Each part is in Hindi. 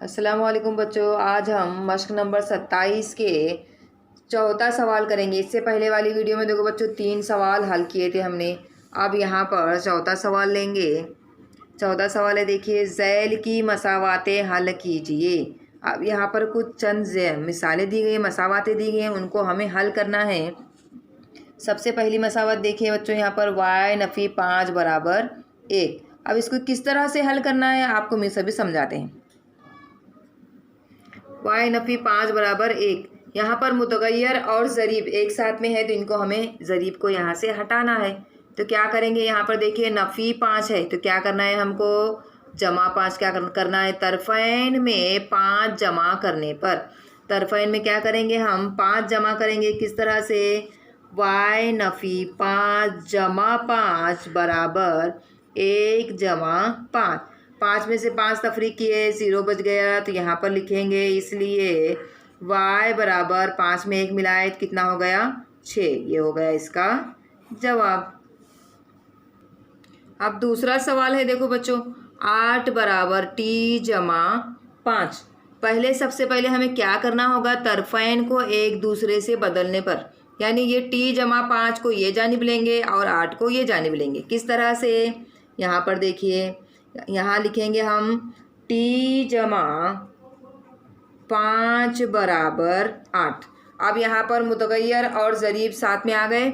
अस्सलामुअलैकुम बच्चों, आज हम मश्क नंबर 27 के चौथा सवाल करेंगे। इससे पहले वाली वीडियो में देखो बच्चों 3 सवाल हल किए थे हमने। अब यहाँ पर चौथा सवाल लेंगे। चौथा सवाल है, देखिए, ज़ैल की मसावातें हल कीजिए। अब यहाँ पर कुछ चंद मिसालें दी गई, मसावातें दी गई हैं, उनको हमें हल करना है। सबसे पहली मसावत देखिए बच्चों, यहाँ पर y नफ़ी 5 बराबर 1। अब इसको किस तरह से हल करना है आपको मैं सभी समझाते हैं। y नफ़ी 5 बराबर 1, यहाँ पर मुतगय्यर और ज़रीब एक साथ में है तो इनको हमें ज़रीब को यहाँ से हटाना है। तो क्या करेंगे, यहाँ पर देखिए नफ़ी 5 है तो क्या करना है हमको, जमा 5 क्या करना है, तरफ़ैन में 5 जमा करने पर, तरफ़ैन में क्या करेंगे हम 5 जमा करेंगे। किस तरह से, y नफ़ी 5 जमा 5 बराबर 1 जमा 5। 5 में से 5 तफरीक किए, 0 बच गया तो यहाँ पर लिखेंगे, इसलिए y बराबर 5 में 1 मिलाए तो कितना हो गया 6। ये हो गया इसका जवाब। अब दूसरा सवाल है, देखो बच्चों, 8 बराबर t जमा 5। पहले सबसे पहले हमें क्या करना होगा, तरफ़ैन को एक दूसरे से बदलने पर, यानी ये t जमा 5 को ये जानिब लेंगे और 8 को ये जानिब लेंगे। किस तरह से, यहाँ पर देखिए, यहाँ लिखेंगे हम t जमा 5 बराबर 8। अब यहाँ पर मुतगय्यर और ज़रीब साथ में आ गए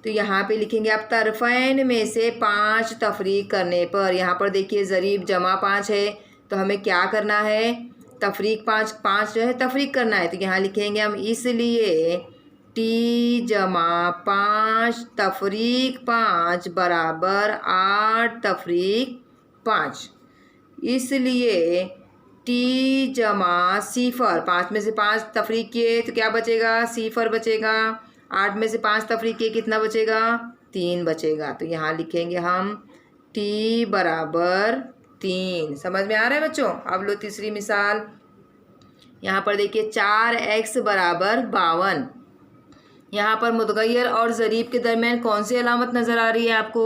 तो यहाँ पे लिखेंगे, अब तरफ़ैन में से 5 तफरीक करने पर, यहाँ पर देखिए ज़रीब जमा 5 है तो हमें क्या करना है, तफरीक 5 जो है तफरीक करना है। तो यहाँ लिखेंगे हम, इसलिए t जमा 5 तफरीक 5 बराबर 8 तफरीक 5। इसलिए t जमा 0, 5 में से 5 तफरीक किए तो क्या बचेगा, 0 बचेगा। 8 में से 5 तफरीक किए कितना बचेगा, 3 बचेगा। तो यहाँ लिखेंगे हम t बराबर 3। समझ में आ रहा है बच्चों। अब लो तीसरी मिसाल, यहाँ पर देखिए 4x बराबर 52। यहाँ पर मुतगय्यर और ज़रीब के दरमियान कौन सी अलामत नज़र आ रही है आपको,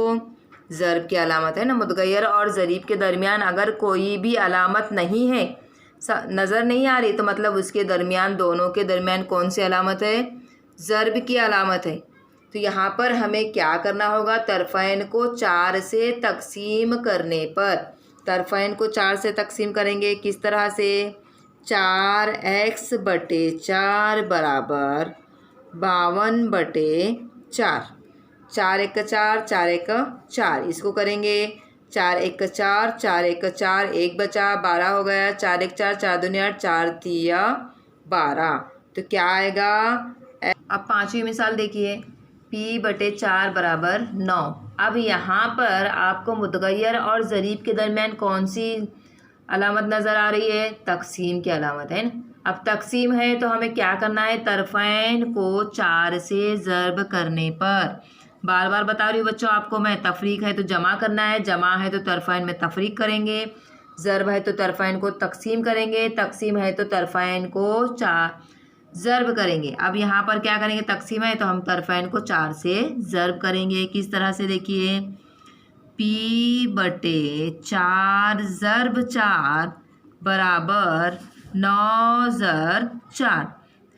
ज़र्ब की अलामत है ना। मुतगय्यर और ज़रीब के दरमियान अगर कोई भी अलामत नहीं है, नज़र नहीं आ रही, तो मतलब उसके दरमियान, दोनों के दरमियान कौन सी अलामत है, ज़र्ब की अलामत है। तो यहाँ पर हमें क्या करना होगा, तरफ़ैन को 4 से तकसीम करने पर, तरफ़ैन को 4 से तकसीम करेंगे। किस तरह से, 4x बटे 4 बराबर 52 बटे 4। 4 1 4, 4 1 4, इसको करेंगे 4 1 4, 4 1 4, 1 बचा 12 हो गया, 4 1 4, 4 2 8, 4 3 12। तो क्या आएगा। अब पांचवी मिसाल देखिए, p बटे 4 बराबर 9। अब यहाँ पर आपको मुतगय्यर और ज़रीब के दरमियान कौन सी अलामत नज़र आ रही है, तकसीम की अलामत है ना। अब तकसीम है तो हमें क्या करना है, तरफ़ैन को 4 से ज़र्ब करने पर, बार बार बता रही हूँ बच्चों आपको मैं, तफरीक है तो जमा करना है, जमा है तो तरफ़ैन में तफरीक करेंगे, ज़र्ब है तो तरफ़ैन को तकसीम करेंगे, तकसीम है तो तरफ़ैन को 4 ज़र्ब करेंगे। अब यहाँ पर क्या करेंगे, तकसीम है तो हम तरफ़ैन को 4 से ज़र्ब करेंगे। किस तरह से, देखिए p बटे 4 ज़र्ब 4 बराबर 9 ज़र्ब 4।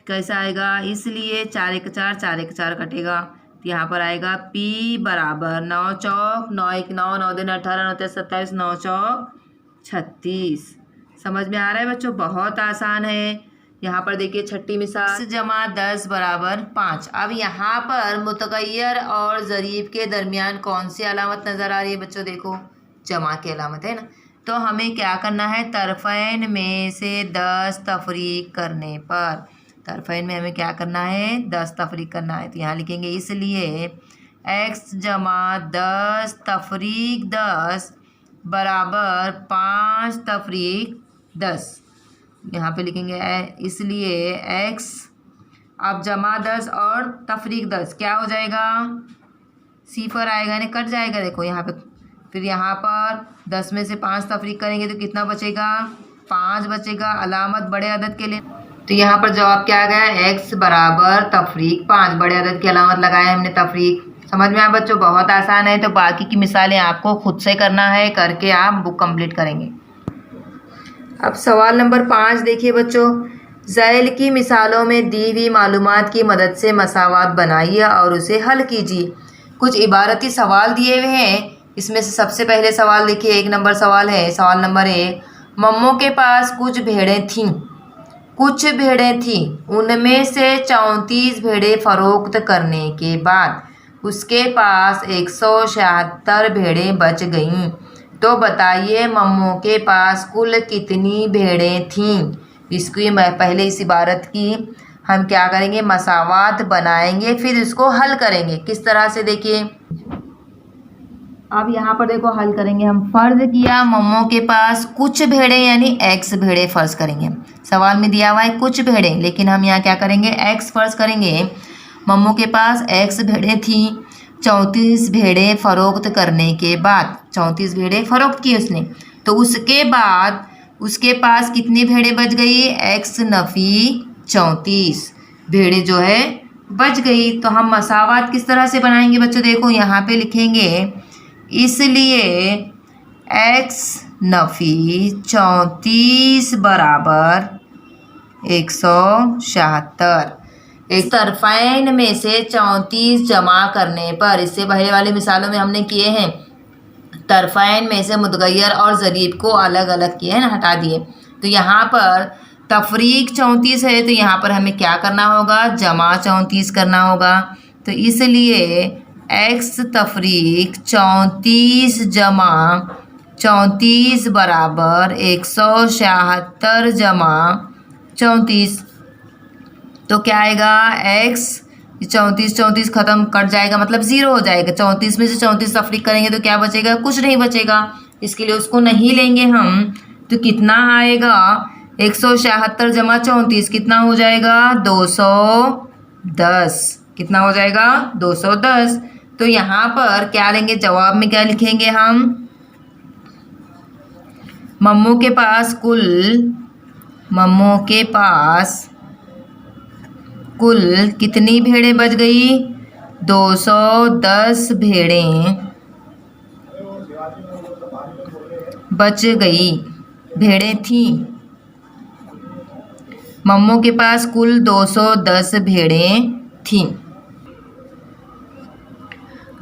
कैसा आएगा, इसलिए 4 1 4, 4 1 4 कटेगा तो यहाँ पर आएगा p बराबर 9 चौक 9 1 9, 9 2 18, 9 3 27, 9 चौक 36। समझ में आ रहा है बच्चों, बहुत आसान है। यहाँ पर देखिए छठी मिसाल, 10 जमा 10 बराबर 5। अब यहाँ पर मुतगय्यर और ज़रीब के दरमियान कौन सी अलामत नज़र आ रही है बच्चों, देखो जमा की अलामत है ना। तो हमें क्या करना है, तरफ़ैन में से 10 तफरीक करने पर, तरफ़ैन में हमें क्या करना है, 10 तफरीक करना है। तो यहाँ लिखेंगे, इसलिए x जमा 10 तफरीक 10 बराबर 5 तफरीक 10। यहाँ पे लिखेंगे, इसलिए x, अब जमा 10 और तफरीक 10 क्या हो जाएगा, 0 आएगा, यानी कट जाएगा। देखो यहाँ पे, फिर यहाँ पर 10 में से 5 तफरीक करेंगे तो कितना बचेगा, 5 बचेगा, अलामत बड़े अदद के लिए। तो यहाँ पर जवाब क्या आ गया, x बराबर तफरीक 5, बड़े अदद की अलामत लगाए हमने तफरीक। समझ में आया बच्चों, बहुत आसान है। तो बाकी की मिसालें आपको खुद से करना है, करके आप बुक कंप्लीट करेंगे। अब सवाल नंबर 5 देखिए बच्चों, ज़ैल की मिसालों में दी हुई मालूमात की मदद से मसावात बनाइए और उसे हल कीजिए। कुछ इबारती सवाल दिए हुए हैं, इसमें से सबसे पहले सवाल देखिए, 1 नंबर सवाल है। सवाल नंबर 1, मम्मू के पास कुछ भेड़ें थीं। कुछ भेड़ें थीं, उनमें से 34 भेड़ें फरोख्त करने के बाद उसके पास 176 भेड़ें बच गईं। तो बताइए मम्मू के पास कुल कितनी भेड़ें थीं। इसकी पहले इस इबारत की हम क्या करेंगे, मसावात बनाएंगे, फिर इसको हल करेंगे। किस तरह से देखिए, अब यहाँ पर देखो हल करेंगे हम। फ़र्ज़ किया मम्मू के पास कुछ भेड़ें यानी x भेड़ें फ़र्ज़ करेंगे। सवाल में दिया हुआ है कुछ भेड़ें, लेकिन हम यहाँ क्या करेंगे, x फ़र्ज़ करेंगे। मम्मू के पास x भेड़ें थीं, 34 भेड़ें फ़रोख्त करने के बाद 34 भेड़ें फ़रोख्त की उसने, तो उसके बाद उसके पास कितनी भेड़ें बच गई, x नफ़ी 34 भेड़ें जो है बच गई। तो हम मसावात किस तरह से बनाएंगे बच्चों, देखो यहाँ पे लिखेंगे, इसलिए x नफ़ी 34 बराबर 176। एक तरफ़ैन में से 34 जमा करने पर, इससे पहले वाली मिसालों में हमने किए हैं, तरफ़ैन में से मुतग़य्यर और ज़रीब को अलग अलग किए हैं ना, हटा दिए। तो यहाँ पर तफरीक 34 है, तो यहाँ पर हमें क्या करना होगा, जमा 34 करना होगा। तो इसलिए x तफरीक 34 जमा 34 बराबर 176 जमा 34। तो क्या आएगा, x 34 ख़त्म कट जाएगा, मतलब 0 हो जाएगा। 34 में से 34 तफरीक करेंगे तो क्या बचेगा, कुछ नहीं बचेगा। इसके लिए उसको नहीं लेंगे हम। तो कितना आएगा, 176 जमा 34 कितना हो जाएगा, 210। कितना हो जाएगा, 210। तो यहाँ पर क्या लेंगे, जवाब में क्या लिखेंगे हम, मम्मू के पास कुल कितनी भेड़ें बच गई, 210 भेड़ें बच गई, भेड़ें थीं। मम्मू के पास कुल 210 भेड़ें थीं।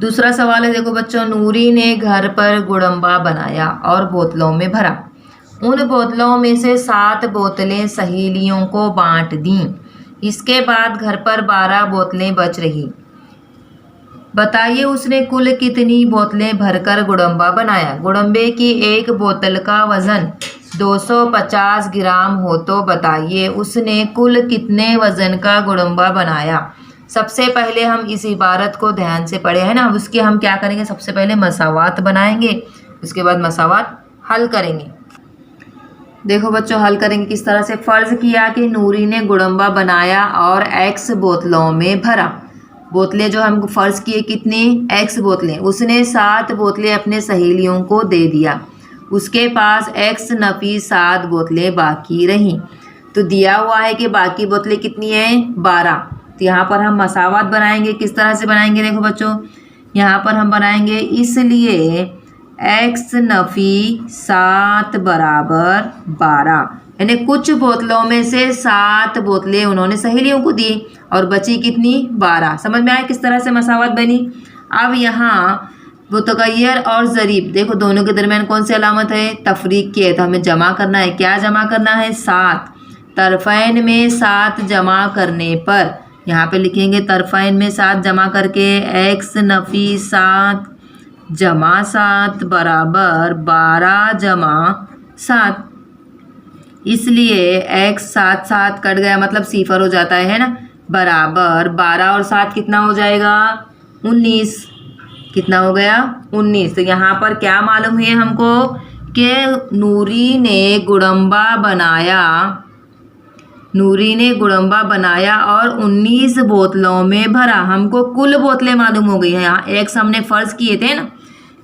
दूसरा सवाल है, देखो बच्चों, नूरी ने घर पर गुड़म्बा बनाया और बोतलों में भरा। उन बोतलों में से 7 बोतलें सहेलियों को बांट दीं। इसके बाद घर पर 12 बोतलें बच रही। बताइए उसने कुल कितनी बोतलें भरकर गुड़म्बा बनाया। गुड़म्बे की एक बोतल का वज़न 250 ग्राम हो, तो बताइए उसने कुल कितने वज़न का गुड़म्बा बनाया। सबसे पहले हम इस इबारत को ध्यान से पढ़े हैं ना, अब उसके हम क्या करेंगे, सबसे पहले मसावात बनाएंगे, उसके बाद मसावात हल करेंगे। देखो बच्चों हल करेंगे किस तरह से। फ़र्ज़ किया कि नूरी ने गुड़म्बा बनाया और x बोतलों में भरा। बोतलें जो हम फ़र्ज़ किए कितनी, x बोतलें, उसने 7 बोतलें अपने सहेलियों को दे दिया। उसके पास x नफ़ी 7 बोतलें बाकी रहीं। तो दिया हुआ है कि बाकी बोतलें कितनी हैं, 12। तो यहाँ पर हम मसावात बनाएंगे। किस तरह से बनाएंगे, देखो बच्चों यहाँ पर हम बनाएंगे, इसलिए x नफ़ी 7 बराबर 12, यानी कुछ बोतलों में से 7 बोतलें उन्होंने सहेलियों को दी और बची कितनी, 12। समझ में आया किस तरह से मसावात बनी। अब यहाँ मुतग़य्यर और ज़रीब, देखो दोनों के दरमियान कौन सी अलामत है, तफरीक की है, तो हमें जमा करना है। क्या जमा करना है, 7। तरफ़ैन में 7 जमा करने पर, यहाँ पे लिखेंगे तरफ़ैन में 7 जमा करके, x नफ़ी 7 जमा 7 बराबर 12 जमा 7। इसलिए x 7 कट गया, मतलब 0 हो जाता है ना, बराबर 12 और 7 कितना हो जाएगा, 19। कितना हो गया, 19। तो यहाँ पर क्या मालूम हुई हमको कि नूरी ने गुड़म्बा बनाया और 19 बोतलों में भरा। हमको कुल बोतलें मालूम हो गई हैं, यहाँ x हमने फ़र्ज़ किए थे ना,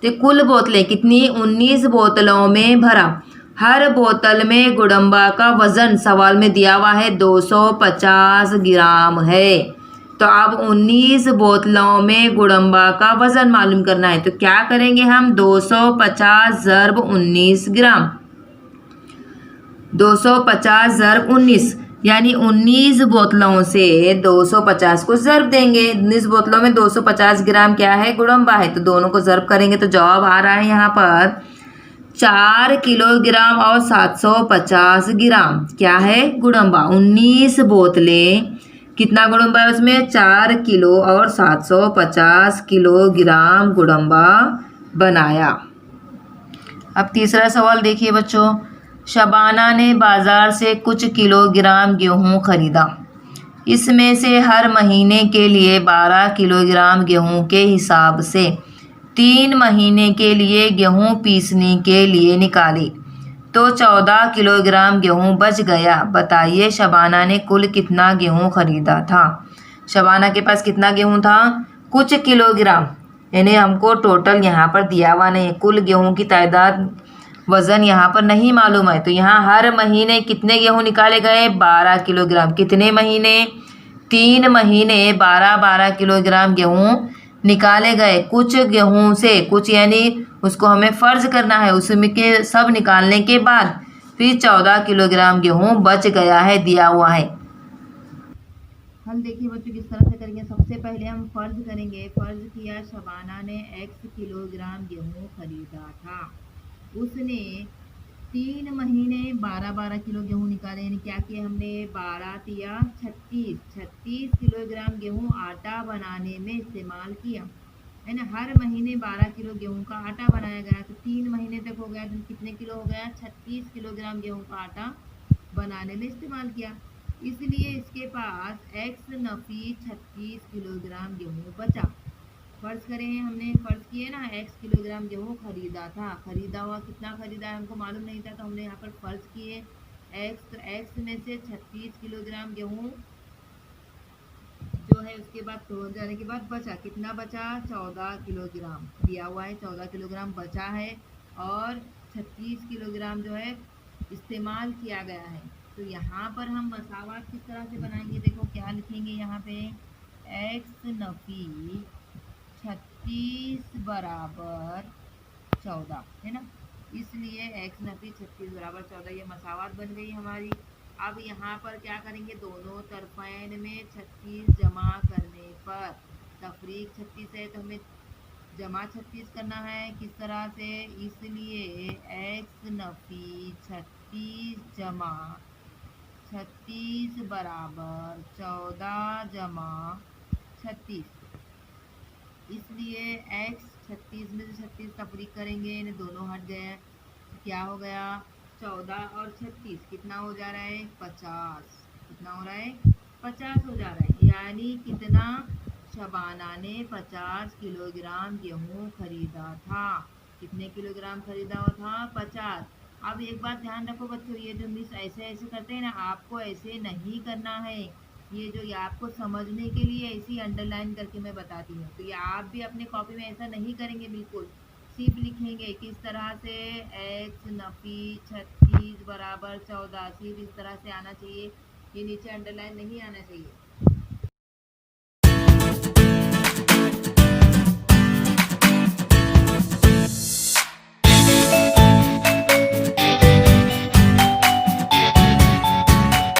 तो कुल बोतलें कितनी, 19 बोतलों में भरा। हर बोतल में गुड़म्बा का वज़न सवाल में दिया हुआ है 250 ग्राम है। तो अब 19 बोतलों में गुड़म्बा का वज़न मालूम करना है। तो क्या करेंगे हम, 250 ज़र्ब 19 ग्राम। 250 ज़रब 19, यानी 19 बोतलों से 250 को ज़रब देंगे। 19 बोतलों में 250 ग्राम क्या है, गुड़म्बा है, तो दोनों को ज़रब करेंगे तो जवाब आ रहा है यहाँ पर 4 किलोग्राम और 750 ग्राम क्या है, गुड़म्बा। 19 बोतलें, कितना गुड़म्बा है उसमें, 4 किलो और 750 किलोग्राम गुड़म्बा बनाया। अब तीसरा सवाल देखिए बच्चों, शबाना ने बाज़ार से कुछ किलोग्राम गेहूँ खरीदा। इसमें से हर महीने के लिए 12 किलोग्राम गेहूँ के हिसाब से 3 महीने के लिए गेहूँ पीसने के लिए निकाली तो 14 किलोग्राम गेहूँ बच गया। बताइए शबाना ने कुल कितना गेहूँ खरीदा था। शबाना के पास कितना गेहूँ था, कुछ किलोग्राम, यानी हमको टोटल यहाँ पर दिया हुआ नहीं, कुल गेहूँ की तादाद वज़न यहाँ पर नहीं मालूम है। तो यहाँ हर महीने कितने गेहूँ निकाले गए, 12 किलोग्राम। कितने महीने, 3 महीने 12-12 किलोग्राम गेहूँ निकाले गए। कुछ गेहूँ से, कुछ यानी उसको हमें फ़र्ज करना है, उसमें के सब निकालने के बाद फिर 14 किलोग्राम गेहूँ बच गया है, दिया हुआ है। हल देखिए बच्चों किस तरह से करेंगे। सबसे पहले हम फ़र्ज करेंगे। फ़र्ज किया शबाना ने x किलोग्राम गेहूँ खरीदा था। उसने 3 महीने 12-12 किलो गेहूँ निकाले, यानी क्या किया हमने, 12 तिया 36 किलोग्राम गेहूँ आटा बनाने में इस्तेमाल किया, है ना। हर महीने 12 किलो गेहूँ का आटा बनाया गया, तो 3 महीने तक हो गया, तो कितने किलो हो गया, 36 किलोग्राम गेहूँ का आटा बनाने में इस्तेमाल किया। इसलिए इसके पास x नफ़ी 36 किलोग्राम गेहूँ बचा। फ़र्ज करें हमने, फ़र्ज किए ना, x किलोग्राम गेहूँ खरीदा था। खरीदा हुआ कितना खरीदा है हमको मालूम नहीं था, तो हमने यहाँ पर फ़र्ज किए x, तो x में से 36 किलोग्राम गेहूँ जो है उसके बाद तोड़ जाने के बाद बचा, कितना बचा, 14 किलोग्राम दिया हुआ है, 14 किलोग्राम बचा है और 36 किलोग्राम जो है इस्तेमाल किया गया है। तो यहाँ पर हम मसावात किस तरह से बनाएंगे, देखो क्या लिखेंगे यहाँ पे, x नफ़ी 36 बराबर 14, है ना। इसलिए x नफ़ी 36 बराबर 14 ये मसावात बन गई हमारी। अब यहाँ पर क्या करेंगे, दोनों तरफ़ैन में 36 जमा करने पर, तफरीक 36 है तो हमें जमा 36 करना है, किस तरह से, इसलिए x नफ़ी 36 जमा 36 बराबर 14 जमा 36, इसलिए x 36 में से 36 तफरीक करेंगे, इन्हें दोनों हट गए, क्या हो गया, 14 और 36 कितना हो जा रहा है, 50, कितना हो रहा है, 50 हो जा रहा है। यानी कितना, शबाना ने 50 किलोग्राम गेहूँ खरीदा था। कितने किलोग्राम खरीदा हुआ था, 50। अब एक बात ध्यान रखो बच्चों, ये जो मिस ऐसे ऐसे करते हैं ना, आपको ऐसे नहीं करना है। ये जो ये आपको समझने के लिए ऐसी अंडरलाइन करके मैं बताती हूँ, तो ये आप भी अपने कॉपी में ऐसा नहीं करेंगे, बिल्कुल सिर्फ लिखेंगे किस तरह से, x नफ़ी 36 बराबर 14, सिर्फ इस तरह से आना चाहिए, ये नीचे अंडरलाइन नहीं आना चाहिए।